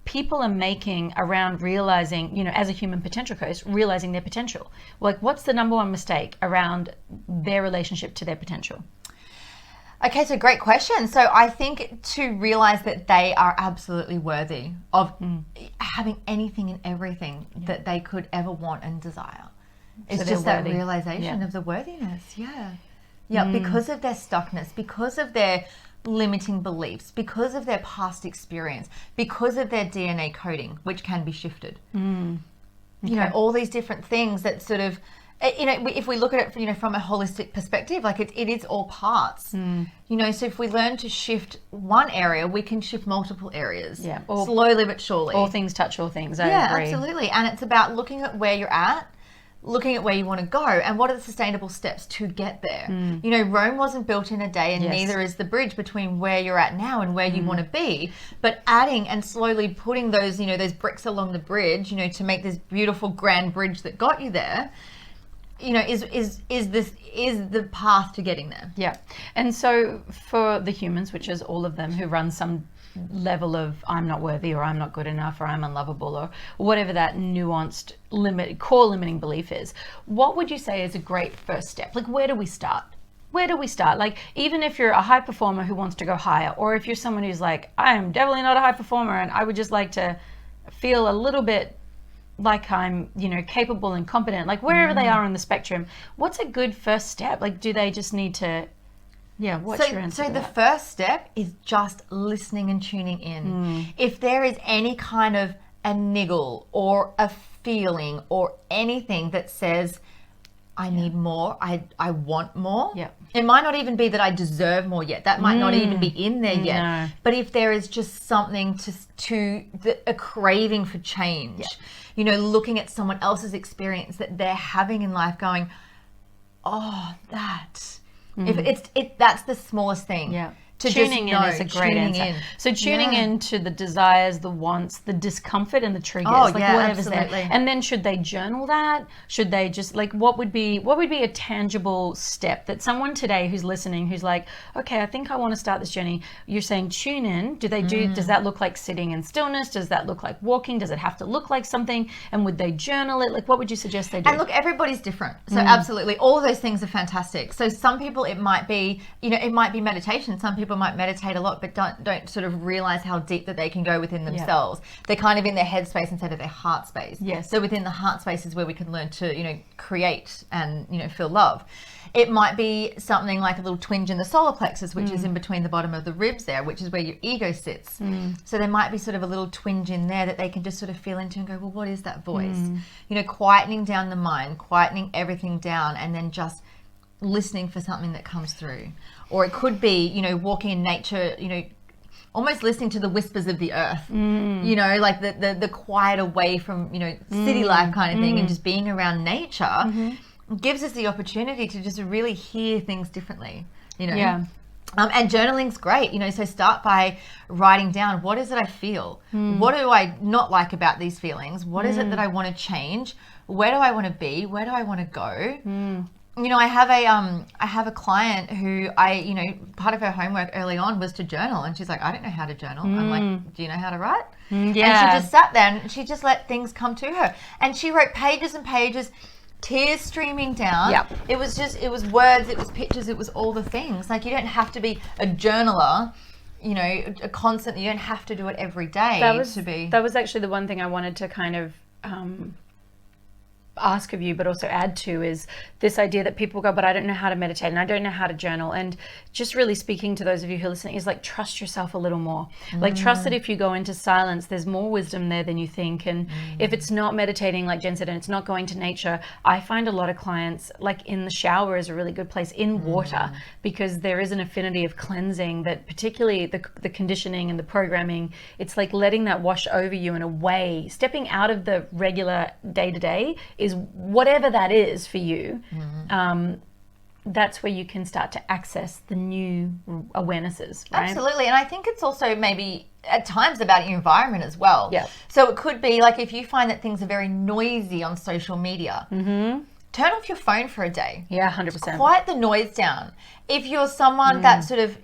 people are making around realizing, you know, as a human potential coach, realizing their potential? Like, what's the number one mistake around their relationship to their potential? Okay, so great question. So I think to realize that they are absolutely worthy of having anything and everything that they could ever want and desire. It's just that realization of the worthiness. Because of their stuckness, because of their limiting beliefs, because of their past experience, because of their DNA coding, which can be shifted. You know, all these different things that sort of, you know, if we look at it, you know, from a holistic perspective, like it is all parts. You know, so if we learn to shift one area, we can shift multiple areas. Slowly but surely. All things touch all things. I agree. Absolutely. And it's about looking at where you're at, looking at where you want to go, and what are the sustainable steps to get there. You know, Rome wasn't built in a day, and neither is the bridge between where you're at now and where you want to be. But adding and slowly putting those, you know, those bricks along the bridge, you know, to make this beautiful grand bridge that got you there, you know, is the path to getting there. Yeah. And so for the humans, which is all of them, who run some level of I'm not worthy, or I'm not good enough, or I'm unlovable, or whatever that nuanced core limiting belief is, what would you say is a great first step? Like, where do we start? Where do we start? Like, even if you're a high performer who wants to go higher, or if you're someone who's like, I am definitely not a high performer and I would just like to feel a little bit like I'm, you know, capable and competent, like wherever they are on the spectrum, what's a good first step? Like, do they just need to, what's your answer? So the first step is just listening and tuning in. If there is any kind of a niggle or a feeling or anything that says, I need more, I want more. It might not even be that I deserve more yet. That might not even be in there yet. No. But if there is just something a craving for change, you know, looking at someone else's experience that they're having in life, going, oh, that. If that's the smallest thing. Tuning in is a great answer. So tuning into the desires, the wants, the discomfort, and the triggers, whatever's there. And then should they journal that? Should they just what would be a tangible step that someone today who's listening, who's like, okay, I think I want to start this journey. You're saying tune in. Do they do? Does that look like sitting in stillness? Does that look like walking? Does it have to look like something? And would they journal it? What would you suggest they do? And look, everybody's different. So absolutely, all of those things are fantastic. So some people, it might be meditation. Some people might meditate a lot, but don't sort of realize how deep that they can go within themselves. They're kind of in their head space instead of their heart space. Yes. So within the heart space is where we can learn to, create and, feel love. It might be something like a little twinge in the solar plexus, which is in between the bottom of the ribs there, which is where your ego sits. So there might be sort of a little twinge in there that they can just sort of feel into and go, well, what is that voice? Quietening down the mind, quietening everything down, and then just listening for something that comes through. Or it could be, walking in nature, almost listening to the whispers of the earth, like the quiet away from, city life kind of thing, and just being around nature gives us the opportunity to just really hear things differently, And journaling's great, so start by writing down, what is it I feel? What do I not like about these feelings? What is it that I want to change? Where do I want to be? Where do I want to go? I have a client who part of her homework early on was to journal, and she's like, I don't know how to journal. I'm like, do you know how to write? And she just sat there and she just let things come to her, and she wrote pages and pages, tears streaming down. It was words, it was pictures, it was all the things. Like, you don't have to be a journaler, a constant. You don't have to do it every day. That was actually the one thing I wanted to kind of ask of you, but also add to, is this idea that people go, but I don't know how to meditate and I don't know how to journal. And just really speaking to those of you who are listening is like, trust yourself a little more. Like, trust that if you go into silence, there's more wisdom there than you think. And if it's not meditating, like Jen said, and it's not going to nature, I find a lot of clients, like, in the shower is a really good place, in water, because there is an affinity of cleansing that, particularly the conditioning and the programming, it's like letting that wash over you in a way, stepping out of the regular day-to-day is whatever that is for you. That's where you can start to access the new awarenesses, right? Absolutely. And I think it's also maybe at times about your environment as well. So it could be like, if you find that things are very noisy on social media, turn off your phone for a day. 100%. Quiet the noise down. If you're someone that sort of,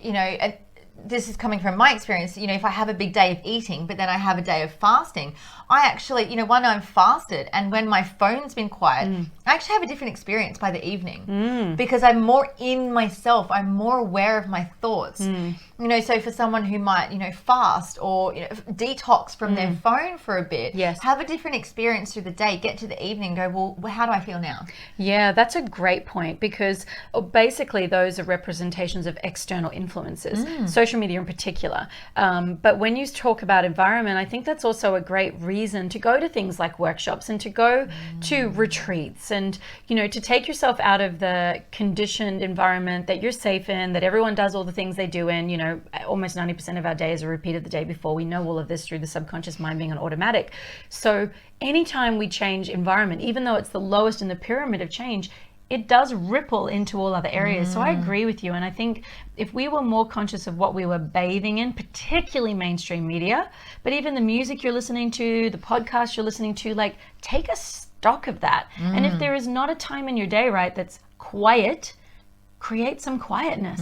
this is coming from my experience, if I have a big day of eating, but then I have a day of fasting, I actually, when I'm fasted and when my phone's been quiet, I actually have a different experience by the evening because I'm more in myself. I'm more aware of my thoughts. So for someone who might, fast or detox from their phone for a bit, have a different experience through the day, get to the evening, go, well, how do I feel now? Yeah, that's a great point, because basically those are representations of external influences, social media in particular. But when you talk about environment, I think that's also a great reason to go to things like workshops and to go to retreats and, to take yourself out of the conditioned environment that you're safe in, that everyone does all the things they do in. Almost 90% of our days are repeated the day before. We know all of this through the subconscious mind being on automatic. So anytime we change environment, even though it's the lowest in the pyramid of change, it does ripple into all other areas. So I agree with you. And I think if we were more conscious of what we were bathing in, particularly mainstream media, but even the music you're listening to, the podcast you're listening to, like, take a stock of that. And if there is not a time in your day, right, that's quiet, create some quietness.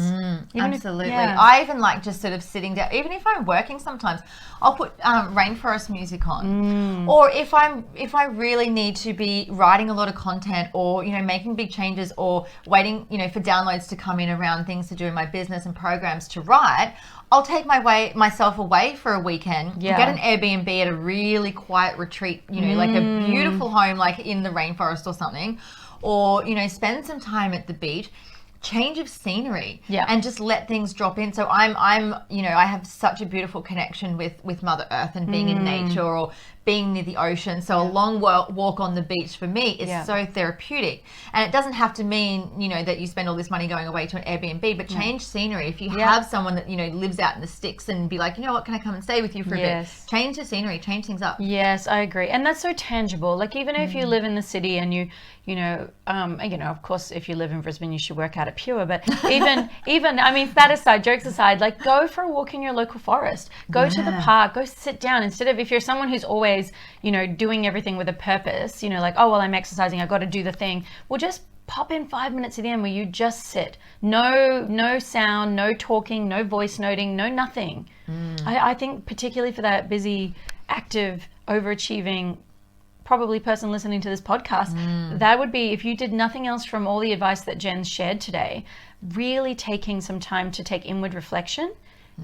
Absolutely. I even like just sort of sitting down, even if I'm working sometimes, I'll put rainforest music on. Or if I really need to be writing a lot of content or, making big changes or waiting, for downloads to come in around things to do in my business and programs to write, I'll take myself away for a weekend, get an Airbnb at a really quiet retreat, like a beautiful home, like in the rainforest or something, or, spend some time at the beach. Change of scenery and just let things drop in. So I'm I have such a beautiful connection with Mother Earth and being in nature or being near the ocean. So a long walk on the beach for me is so therapeutic. And it doesn't have to mean, that you spend all this money going away to an Airbnb, but change scenery. If you have someone that, lives out in the sticks and be like, what, can I come and stay with you for a bit? Change the scenery, change things up. Yes, I agree. And that's so tangible. Like, even if you live in the city and you of course, if you live in Brisbane, you should work out it pure, but even, I mean, that aside, jokes aside, like go for a walk in your local forest, go to the park, go sit down instead of, if you're someone who's always, you know, doing everything with a purpose, you know, like, oh, well, I'm exercising, I got to do the thing. Well, just pop in 5 minutes at the end where you just sit. No sound, no talking, no voice noting, no nothing. I think particularly for that busy, active, overachieving, probably person listening to this podcast, that would be, if you did nothing else from all the advice that Jen shared today, really taking some time to take inward reflection.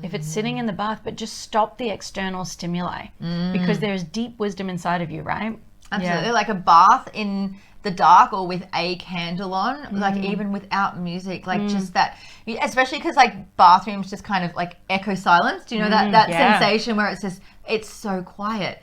If it's sitting in the bath, but just stop the external stimuli because there's deep wisdom inside of you, right? Absolutely. Like a bath in the dark or with a candle on, like even without music, like just that, especially because like bathrooms just kind of like echo silence. Do you know that sensation where it's just, it's so quiet,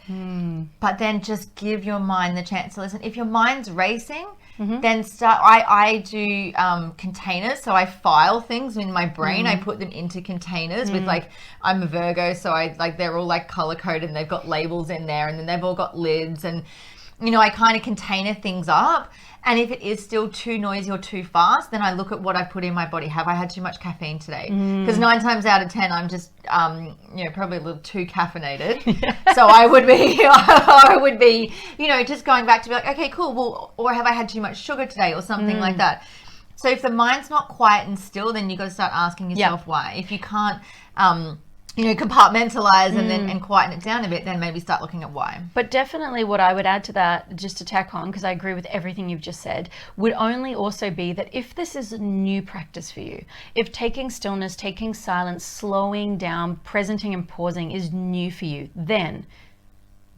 but then just give your mind the chance to listen. If your mind's racing, then start. I do containers, so I file things in my brain. I put them into containers with, like, I'm a Virgo, so I like, they're all like color coded and they've got labels in there, and then they've all got lids, and you know, I kind of container things up. And if it is still too noisy or too fast, then I look at what I put in my body. Have I had too much caffeine today? Because 9 times out of 10, I'm just, you know, probably a little too caffeinated. So I would be, you know, just going back to be like, okay, cool. Well, or have I had too much sugar today or something like that? So if the mind's not quiet and still, then you got to start asking yourself why. If you can't, you know, compartmentalize and then quieten it down a bit, then maybe start looking at why. But definitely what I would add to that, just to tack on, because I agree with everything you've just said, would only also be that if this is a new practice for you, if taking stillness, taking silence, slowing down, presenting and pausing is new for you, then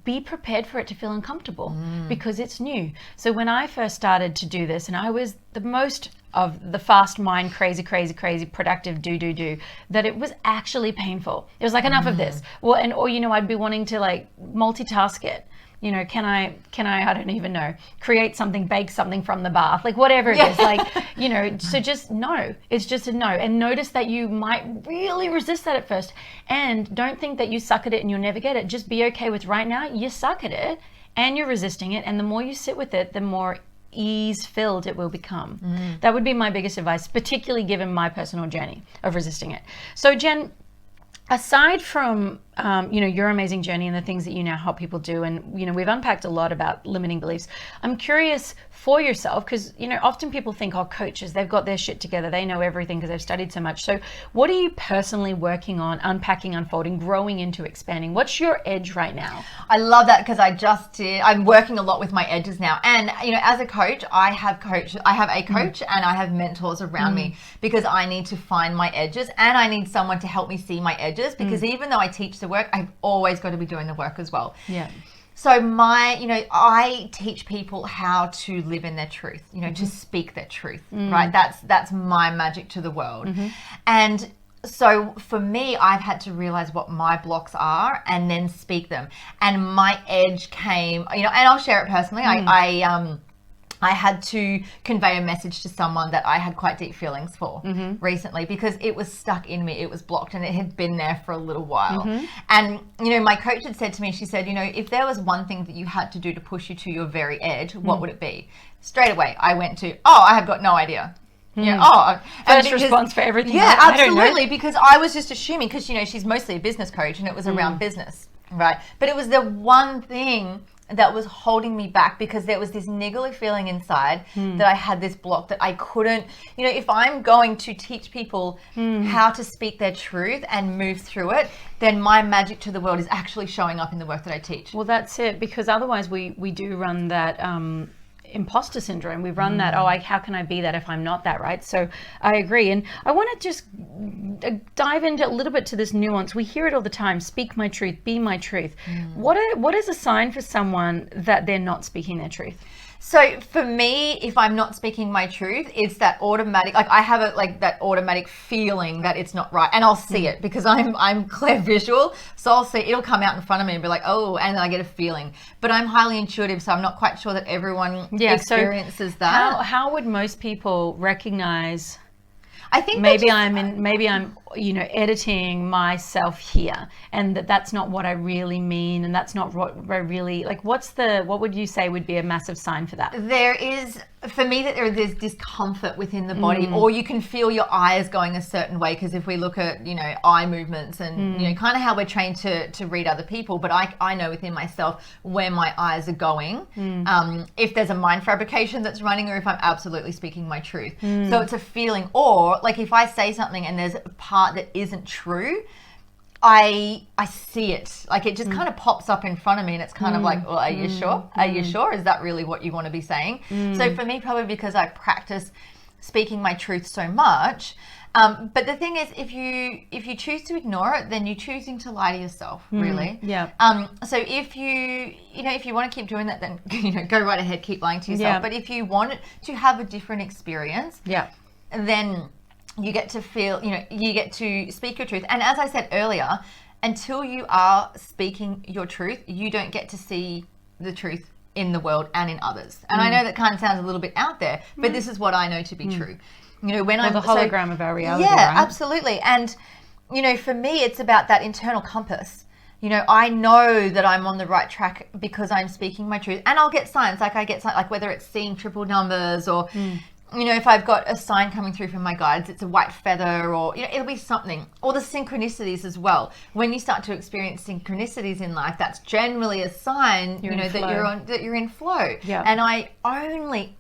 be prepared for it to feel uncomfortable because it's new. So when I first started to do this, and I was the most of the fast mind, crazy, productive, do, that it was actually painful. It was like, enough of this. Well, and, or, you know, I'd be wanting to like multitask it. You know, can I, I don't even know, create something, bake something from the bath, like whatever it is, like, you know, so just no, it's just a no. And notice that you might really resist that at first. And don't think that you suck at it and you'll never get it. Just be okay with right now, you suck at it and you're resisting it. And the more you sit with it, the more ease-filled it will become. That would be my biggest advice, particularly given my personal journey of resisting it. So Jen, aside from you know, your amazing journey and the things that you now help people do, and you know, we've unpacked a lot about limiting beliefs, I'm curious for yourself, because you know, often people think, oh, coaches, they've got their shit together, they know everything because they've studied so much. So what are you personally working on, unpacking, unfolding, growing into, expanding? What's your edge right now? I love that, because I'm working a lot with my edges now. And you know, as a coach, I have a coach and I have mentors around me, because I need to find my edges and I need someone to help me see my edges, because even though I teach the work, I've always got to be doing the work as well. Yeah. So I teach people how to live in their truth, you know, to speak their truth, right? That's my magic to the world. And so for me, I've had to realize what my blocks are and then speak them. And my edge came, you know, and I'll share it personally. I had to convey a message to someone that I had quite deep feelings for recently, because it was stuck in me, it was blocked, and it had been there for a little while. And, you know, my coach had said to me, she said, you know, if there was one thing that you had to do to push you to your very edge, what would it be? Straight away, I went to, I have got no idea. Yeah. First response for everything. Yeah, absolutely. Because I was just assuming, because, you know, she's mostly a business coach and it was around business, right? But it was the one thing that was holding me back, because there was this niggly feeling inside that I had this block that I couldn't, you know, if I'm going to teach people how to speak their truth and move through it, then my magic to the world is actually showing up in the work that I teach. Well, that's it, because otherwise we do run that imposter syndrome. We run that, how can I be that if I'm not that, right? So I agree. And I want to just dive into a little bit to this nuance. We hear it all the time: speak my truth, be my truth. What is a sign for someone that they're not speaking their truth? So for me, if I'm not speaking my truth, it's that automatic, like I have that automatic feeling that it's not right. And I'll see it, because I'm clairvisual. So I'll see, it'll come out in front of me and be like, oh, and then I get a feeling. But I'm highly intuitive, so I'm not quite sure that everyone experiences that. How would most people recognize, I think maybe I'm editing myself here, and that's not what I really mean, and that's not what I really like. What would you say would be a massive sign for that? There is, for me, that there's discomfort within the body, or you can feel your eyes going a certain way, because if we look at, eye movements and, kind of how we're trained to read other people, but I know within myself where my eyes are going, if there's a mind fabrication that's running, or if I'm absolutely speaking my truth. So it's a feeling, or like if I say something and there's a part that isn't true, I see it. Like it just kind of pops up in front of me, and it's kind of like, well, are you sure? Are you sure? Is that really what you want to be saying? So for me, probably because I practice speaking my truth so much. But the thing is, if you choose to ignore it, then you're choosing to lie to yourself, really. Yeah. So if you want to keep doing that, then go right ahead, keep lying to yourself. Yeah. But if you want to have a different experience, then you get to feel, you get to speak your truth. And as I said earlier, until you are speaking your truth, you don't get to see the truth in the world and in others. And I know that kind of sounds a little bit out there, but this is what I know to be true. When I'm the hologram of our reality. Yeah, right? Absolutely. And, for me, it's about that internal compass. I know that I'm on the right track because I'm speaking my truth. And I'll get signs, like whether it's seeing triple numbers or, if I've got a sign coming through from my guides, it's a white feather, or, it'll be something. Or the synchronicities as well. When you start to experience synchronicities in life, that's generally a sign, that you're in flow. Yeah. And I only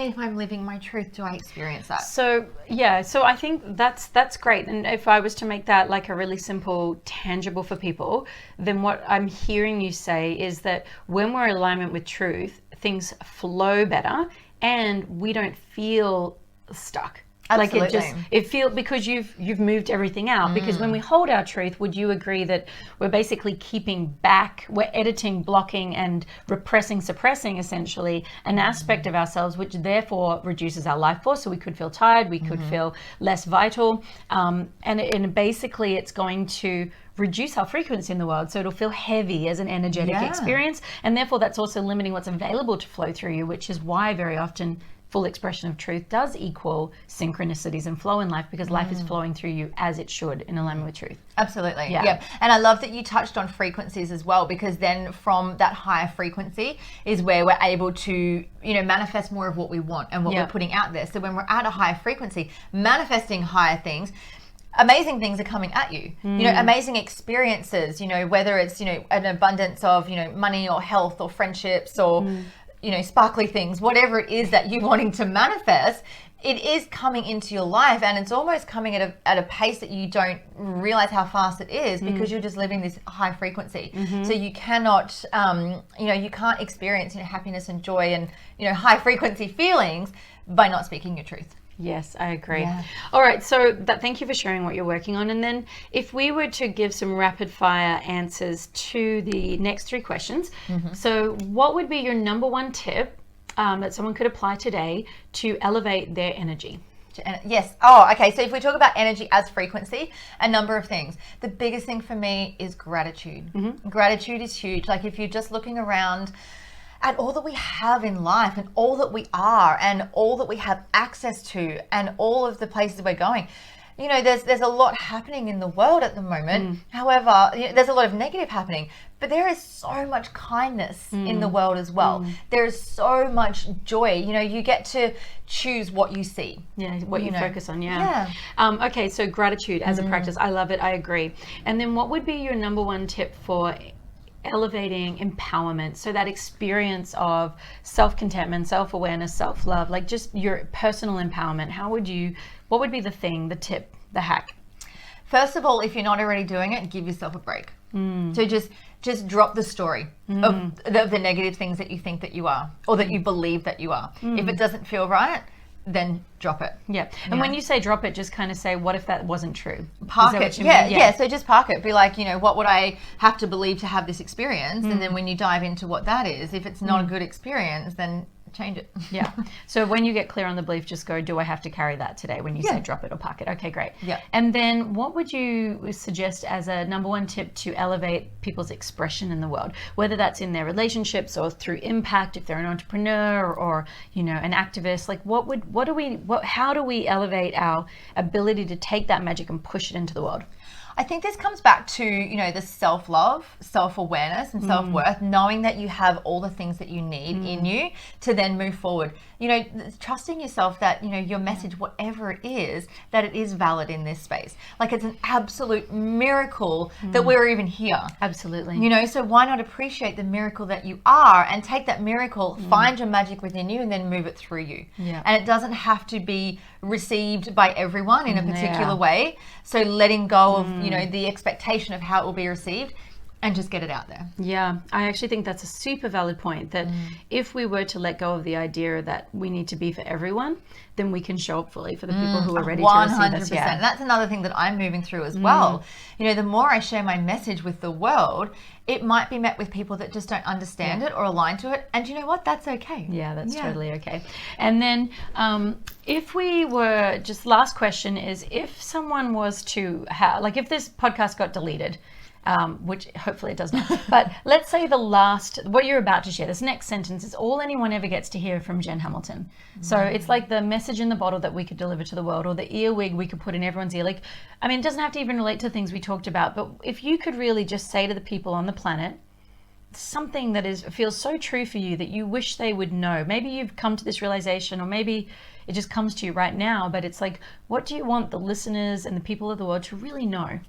if I'm living my truth do I experience that. So I think that's great. And if I was to make that like a really simple, tangible for people, then what I'm hearing you say is that when we're in alignment with truth, things flow better, and we don't feel stuck. Absolutely. Like it feels, because you've moved everything out. Because when we hold our truth, would you agree that we're basically keeping back, we're editing, blocking, and repressing, suppressing essentially an aspect of ourselves, which therefore reduces our life force. So we could feel tired, we could feel less vital, and basically it's going to reduce our frequency in the world, so it'll feel heavy as an energetic experience, and therefore that's also limiting what's available to flow through you, which is why very often full expression of truth does equal synchronicities and flow in life, because life is flowing through you as it should in alignment with truth. Absolutely. Yeah. And I love that you touched on frequencies as well, because then from that higher frequency is where we're able to, manifest more of what we want and what we're putting out there. So when we're at a higher frequency, manifesting higher things, amazing things are coming at you, amazing experiences, whether it's, an abundance of, money or health or friendships or, sparkly things, whatever it is that you're wanting to manifest, it is coming into your life, and it's almost coming at a pace that you don't realize how fast it is, because you're just living this high frequency. So you cannot, you can't experience, happiness and joy and, high frequency feelings by not speaking your truth. Yes, I agree. Yeah. All right. So thank you for sharing what you're working on. And then if we were to give some rapid fire answers to the next three questions. So what would be your number one tip that someone could apply today to elevate their energy? Yes. Oh, okay. So if we talk about energy as frequency, a number of things. The biggest thing for me is gratitude. Gratitude is huge. Like if you're just looking around at all that we have in life and all that we are and all that we have access to and all of the places we're going, there's a lot happening in the world at the moment. However, there's a lot of negative happening, but there is so much kindness in the world as well. There is so much joy. You get to choose what you see. Yeah, what you focus on. Okay, so gratitude as a practice. I love it. I agree. And then what would be your number one tip for elevating empowerment? So that experience of self-contentment, self-awareness, self-love, like just your personal empowerment. What would be the thing, the tip, the hack? First of all, if you're not already doing it, give yourself a break. So just drop the story of the negative things that you think that you are, or that you believe that you are. If it doesn't feel right, then drop it. Yeah. And when you say drop it, just kind of say, what if that wasn't true? Park it. Yeah. So just park it. Be like, what would I have to believe to have this experience? And then when you dive into what that is, if it's not a good experience, then change it. Yeah. So when you get clear on the belief, just go, do I have to carry that today? When you say drop it or park it. Okay, great. Yeah. And then what would you suggest as a number one tip to elevate people's expression in the world, whether that's in their relationships or through impact, if they're an entrepreneur or, you know, an activist? Like how do we elevate our ability to take that magic and push it into the world? I think this comes back to, you know, the self-love, self-awareness and self-worth, knowing that you have all the things that you need in you to then move forward. You know, trusting yourself that, you know, your message, whatever it is, that it is valid in this space. Like, it's an absolute miracle that we're even here. Absolutely. You know, so why not appreciate the miracle that you are and take that miracle, find your magic within you and then move it through you. Yeah. And it doesn't have to be received by everyone in a particular way. So letting go of, you know, the expectation of how it will be received and just get it out there. Yeah, I actually think that's a super valid point, that if we were to let go of the idea that we need to be for everyone, then we can show up fully for the people who are ready to receive us. 100%. That's another thing that I'm moving through as well. You know, the more I share my message with the world, it might be met with people that just don't understand it or align to it. And you know what? That's okay. Yeah, that's totally okay. And then if we were, just last question is, if someone was to have, like if this podcast got deleted, which hopefully it does not, but let's say what you're about to share, this next sentence is all anyone ever gets to hear from Jen Hamilton. So it's like the message in the bottle that we could deliver to the world, or the earwig we could put in everyone's ear. Like, I mean, it doesn't have to even relate to things we talked about, but if you could really just say to the people on the planet something that feels so true for you that you wish they would know. Maybe you've come to this realization, or maybe it just comes to you right now, but it's like, what do you want the listeners and the people of the world to really know?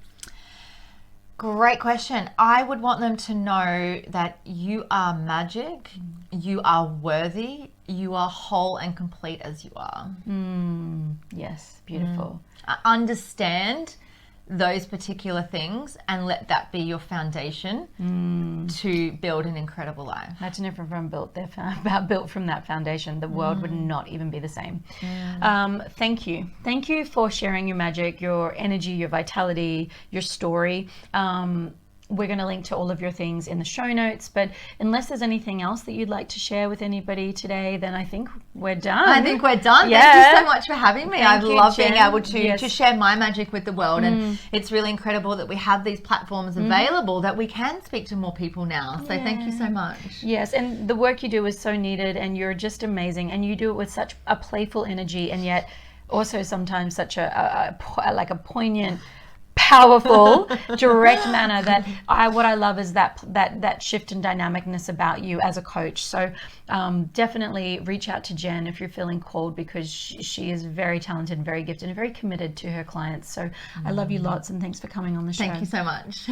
Great question. I would want them to know that you are magic, you are worthy, you are whole and complete as you are. Yes, beautiful. Understand those particular things and let that be your foundation to build an incredible life. Imagine if everyone built from that foundation, the world would not even be the same. Thank you. Thank you for sharing your magic, your energy, your vitality, your story. We're going to link to all of your things in the show notes, but unless there's anything else that you'd like to share with anybody today, then I think we're done. I think we're done. Yeah. Thank you so much for having me. I love Jen. being able to share my magic with the world, and it's really incredible that we have these platforms available that we can speak to more people now. So thank you so much. Yes, and the work you do is so needed, and you're just amazing, and you do it with such a playful energy, and yet also sometimes such a poignant, powerful, direct manner. That what I love is that shift in dynamicness about you as a coach. So definitely reach out to Jen if you're feeling called, because she is very talented, very gifted, and very committed to her clients. So I love you lots, and thanks for coming on the show. Thank you so much.